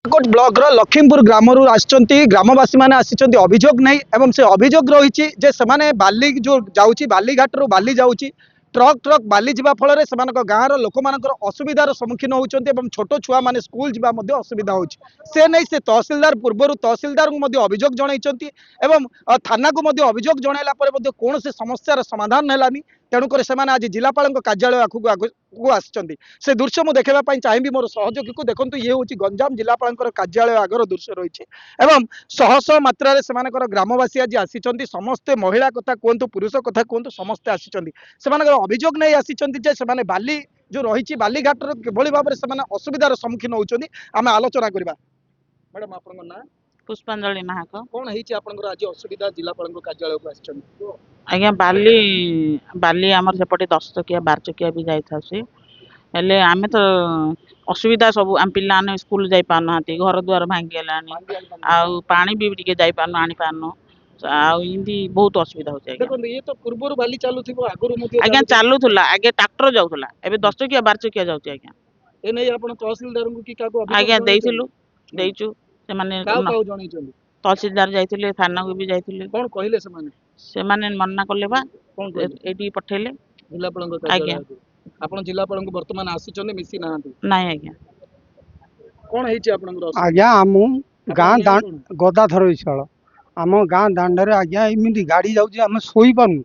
Coat block रो लखीमपुर ग्राम ग्रामवासी मैंने आसी अभियोग नहीं एवं से अभियोग रही जे से बाली जो जाऊँगी बालीघाट रू बाली जाऊँगी ट्रक ट्रक बाली जावा फल से गाँव लोक मान असुविधार सम्मुखीन होती छोट छुआ मैंने स्कूल जावा असुविधा हो नहीं से तहसिलदार पूर्व तहसिलदार को अभियोग जनई थाना को अभियोग जनइला कौन से समस्यार समाधान है तेणुक आज जिलापाल कार्यालय आखू आसी से दृश्य मुझे देखा चाहिए मोर सहयोगी को देखो ये हूँ गंजाम जिलापाल कार्यालय आगर दृश्य रही है शह शह मात्रा ग्रामवासी आज आसी समस्ते महिला कथा कहतु पुरुष कथा कहतु समस्ते आसी अभियोग नहीं आसी बाली जो रही बालीघाट किभली भाव में असुविधार सम्मुखीन होती आम आलोचना करवा मैडम आप पुष्पांजलि नाहक कौन है आज असुविधा जिलापाल कार्यालय को आसी आज्ञा बाली बाली आमर सेपटे 10 चकिया 12 चकिया भी जाई हेले आमे तो असुविधा सब आम पिला स्कूल जाई पाना घर द्वार भांगी गलानी आउ पानी भी टिके जाई पानो आनी पानो आउ इंदी बहुत असुविधा हो जाय देखो ये तो पूर्व बाली चालू थिबो आगुरु मध्ये आज्ञा चालू थुला आगे ट्रैक्टर जाउथला एबे 10 चकिया 12 चकिया जाउती आज्ञा ए नै आपण तहसीलदार को की काको आज्ञा देइथिलु देइचु से माने काको जणै चली तहसीलदार जाइथिले थाना को भी जाइथिले कोन कहिले से माने मन्ना करले बा कोन एटी पठेले जिलापाल को आज्ञा आपण जिलापाल को वर्तमान आसी चने मिसी नांती नाही आज्ञा कोन हेछि आपण आज्ञा आमु गाँ गदाधर विशाल आम गाँ दांडे आज्ञा एमती गाड़ी जाऊँगी आम शोई पार्नु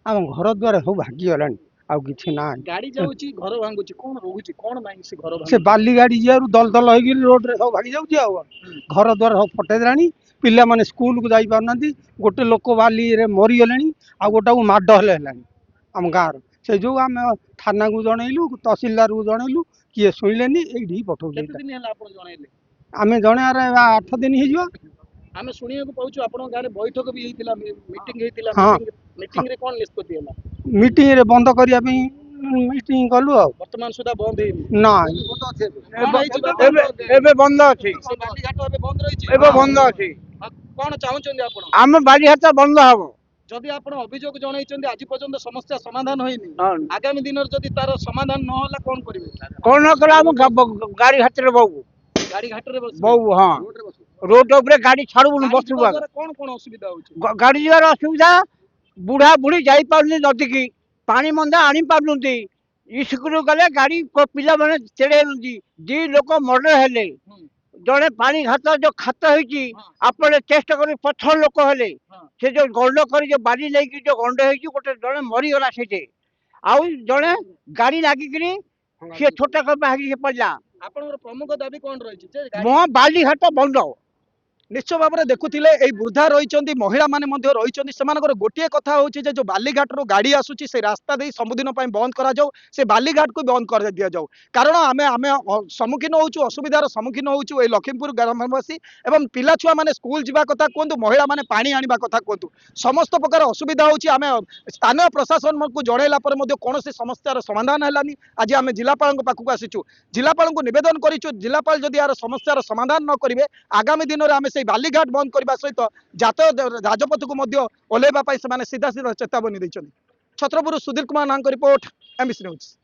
आम घर द्वार सब भागी गलानी आउ कि ना गाड़ी जाऊँगी घर भांगुची कोन रोहुची कोन नाही से घर से बाली गाड़ी जियारु दल दल होगी रोड रे सब भागी जाऊँगी आ घर द्वार सब फटे देलानी पिला माने स्कूल को जाई पारनांती गोटे लोक बाली रे मरी गलेनी आ गोटा को माड हेले हेलानी आम गाँव से जो आम थाना को जनइलु तहसीलदार को जनइलु किए शुणिलेनी एठी पठौले आम जणे 8 दिन हो आमे सुनिया को पाउछु आपण गारे बैठक भी हेतिला मीटिंग हेतिला हाँ मीटिंग रे कोन निष्पत्ति हला मीटिंग रे बंद करिया पे मीटिंग कलु आ वर्तमान सुधा बंद हेनी ना एबे बंद अछि से बाली घाट एबे बंद रही छी एबे बंद अछि कोन चाहउछन आपण आमे बाली घाट बंद हबो जदि आपण अभियोग जनइछन आज पर्यंत समस्या समाधान होइनी आगामी दिन जदि तार समाधान न होला कोन करिवे कोन कला हम गाड़ी घाट रे बहु गाड़ी घाट रे बस बहु हां रोड ऊपर गाड़ी छाड़ू बसु कोन कोन असुविधा होछि गाड़ी जीवार असुविधा बुढ़ा बुढ़ी जाई पारुनी नदी की पानी मंदा आनी पारुनी स्कूल गले गाड़ी पिला माने चेड़ेनुंदी दी लोक मर्डर हेले जड़े पानी घाट जो खात होती आपने चेष्टा कर पथर लोक हेले से जो गंड कर जो बाली लेकिन जो गंड हो गोटे जड़े मरीगला से आउ जड़े गाड़ी लागिकी सी छोटा भागी पड़ा प्रमुख दाबी कौन रही मो बाली घाट बंद निश्चय भाव में देखुले वृद्धा रही महिला माने रही गोटे कथा हूँ जो बालीघाट रू गाड़ी आसूची से रास्ता दे सबुदिन बंद करा जाऊ से बालीघाट को बंद कर दिया जाऊ कारण आमे आमे सम्मुखीन होचु असुविधार सम्मुखीन होचु ए लखीमपुर ग्रामवासी एवं पिला छुआ माने स्कूल जीवा कथा कहतु महिला माने पानी आनिबा कथा कहतु समस्त प्रकार असुविधा होची आमे स्थानीय प्रशासन को जणैला पर मध्ये कोनोसी समस्यार समाधान हेलानी आज आमे जिलापाल पाखक आसीचु जिलापाल को निवेदन करिचु जिलापाल जदि यार समस्यार समाधान न करिवे आगामी दिन में आमे से बालीघाट बंद करने सहित जातायात राजपथ को ओल्लैवा सीधा सीधा चेतावनी देते छत्रपुर सुधीर कुमार नांक रिपोर्ट एमबीसी न्यूज।